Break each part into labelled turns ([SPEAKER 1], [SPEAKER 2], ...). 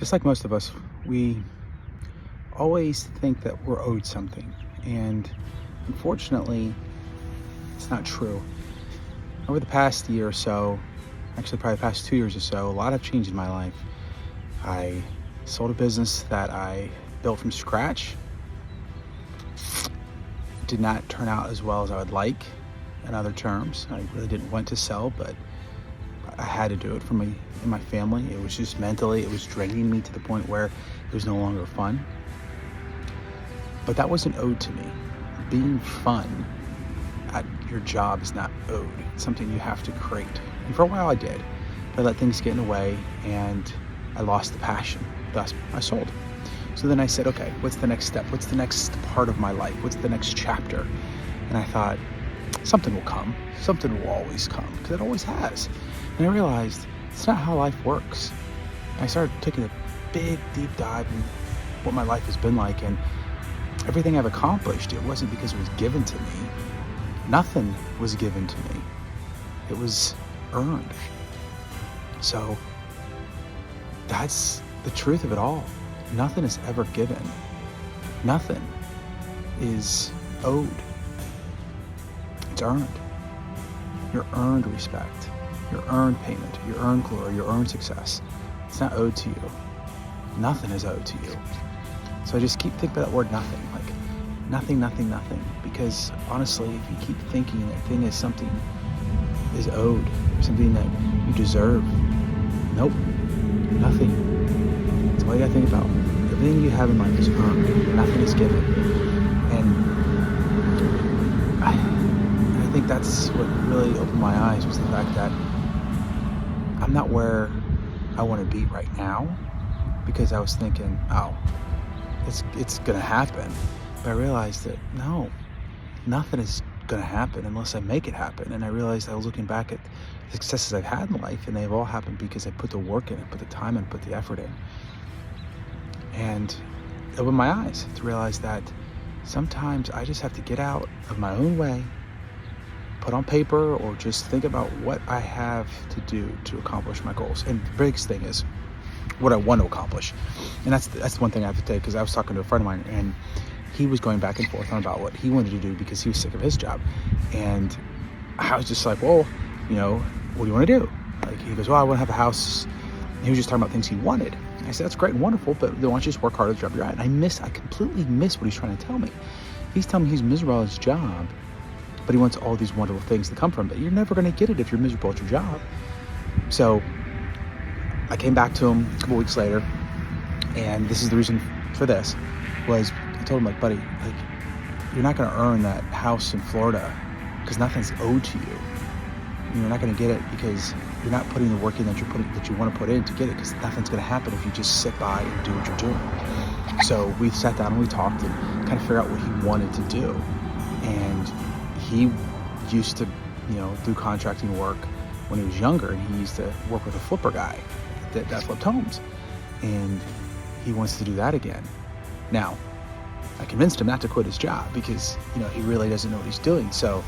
[SPEAKER 1] Just like most of us, we always think that we're owed something. And unfortunately, it's not true. Over the past year or so, actually probably the past 2 years or so, a lot have changed in my life. I sold a business that I built from scratch. It did not turn out as well as I would like. In other terms, I really didn't want to sell, but I had to do it for me and my family. It was just mentally, it was draining me to the point where it was no longer fun. But that wasn't owed to me. Being fun at your job is not owed. It's something you have to create. And for a while I did. But I let things get in the way and I lost the passion. Thus, I sold. So then I said, okay, what's the next step? What's the next part of my life? What's the next chapter? And I thought, something will come. Something will always come, because it always has. And I realized it's not how life works. I started taking a big, deep dive in what my life has been like, and everything I've accomplished, it wasn't because it was given to me. Nothing was given to me. It was earned. So that's the truth of it all. Nothing is ever given. Nothing is owed. It's earned. Your earned respect, your earned payment, your earned glory, your earned success. It's not owed to you. Nothing is owed to you. So I just keep thinking about that word nothing, like nothing, nothing, nothing. Because honestly, if you keep thinking that thing is something is owed, something that you deserve, nope, nothing. That's all you gotta think about. Everything you have in life is earned. Nothing is given. And I think that's what really opened my eyes, was the fact that I'm not where I want to be right now, because I was thinking, oh, it's gonna happen. But I realized that no, nothing is gonna happen unless I make it happen. And I realized I was looking back at the successes I've had in life, and they've all happened because I put the work in, I put the time in, put the effort in. And it opened my eyes to realize that sometimes I just have to get out of my own way, put on paper, or just think about what I have to do to accomplish my goals. And the biggest thing is what I want to accomplish. And that's one thing I have to take, because I was talking to a friend of mine, and he was going back and forth on about what he wanted to do because he was sick of his job. And I was just like, well, what do you want to do? Like, he goes, well, I want to have a house. And he was just talking about things he wanted. I said, that's great and wonderful, but then why don't you just work hard at the job you're at? And I completely miss what he's trying to tell me. He's telling me he's miserable at his job, but he wants all these wonderful things to come from it. But you're never going to get it if you're miserable at your job. So I came back to him a couple weeks later, and this is the reason for this, was I told him, like, buddy, like, you're not going to earn that house in Florida because nothing's owed to you. You're not going to get it because you're not putting the work in that you want to put in to get it, because nothing's going to happen if you just sit by and do what you're doing. So we sat down and we talked and kind of figured out what he wanted to do. And he used to, do contracting work when he was younger, and he used to work with a flipper guy that flipped homes. And he wants to do that again. Now, I convinced him not to quit his job because, he really doesn't know what he's doing. So,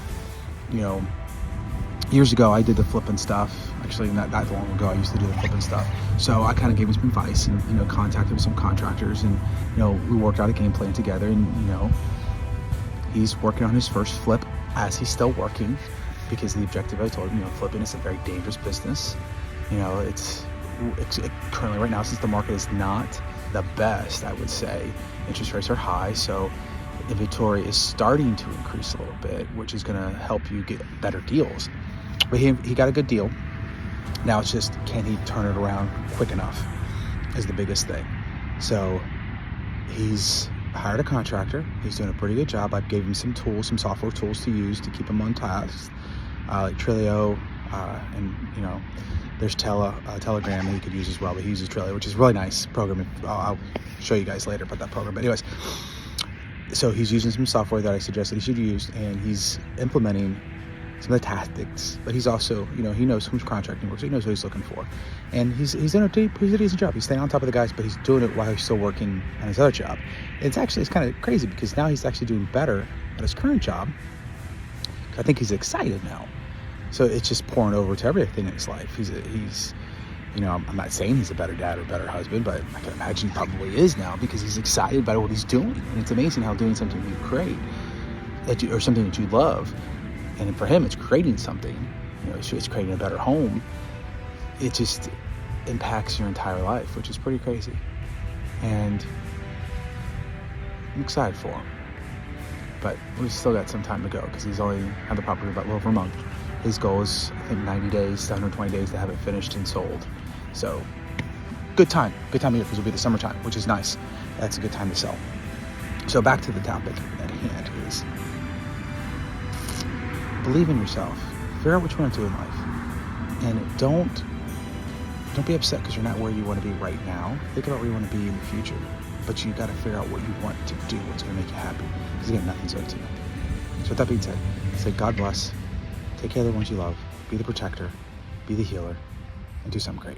[SPEAKER 1] years ago, I did the flipping stuff. Actually, not that long ago, I used to do the flipping stuff. So I kind of gave him some advice and, contacted some contractors, and, we worked out a game plan together. And, he's working on his first flip as he's still working, because the objective, I told him, flipping is a very dangerous business. It's currently right now, since the market is not the best, I would say, interest rates are high. So inventory is starting to increase a little bit, which is going to help you get better deals. But he got a good deal. Now it's just, can he turn it around quick enough is the biggest thing. So he's hired a contractor. He's doing a pretty good job. I gave him some tools, some software tools to use to keep him on task, like Trello, and there's Telegram that he could use as well. But he uses Trello, which is a really nice program. I'll show you guys later about that program. But anyways, so he's using some software that I suggested he should use, and he's implementing some of the tactics. But he's also, he knows how much contracting works. So he knows what he's looking for, and he's doing a decent job. He's staying on top of the guys, but he's doing it while he's still working on his other job. It's kind of crazy, because now he's actually doing better at his current job. I think he's excited now. So it's just pouring over to everything in his life. He's I'm not saying he's a better dad or a better husband, but I can imagine he probably is now because he's excited about what he's doing. And it's amazing how doing something you create or something that you love, and for him it's creating something, it's creating a better home. It just impacts your entire life, which is pretty crazy. And I'm excited for him. But we've still got some time to go because he's only had the property about a little over a month. His goal is, I think, 90 days to 120 days to have it finished and sold. So, good time of year because it'll be the summertime, which is nice. That's a good time to sell. So back to the topic at hand is believe in yourself. Figure out what you want to do in life. And don't be upset because you're not where you want to be right now. Think about where you want to be in the future. But you got to figure out what you want to do, what's going to make you happy. Because again, nothing's owed to you. So with that being said, say God bless. Take care of the ones you love. Be the protector. Be the healer. And do something great.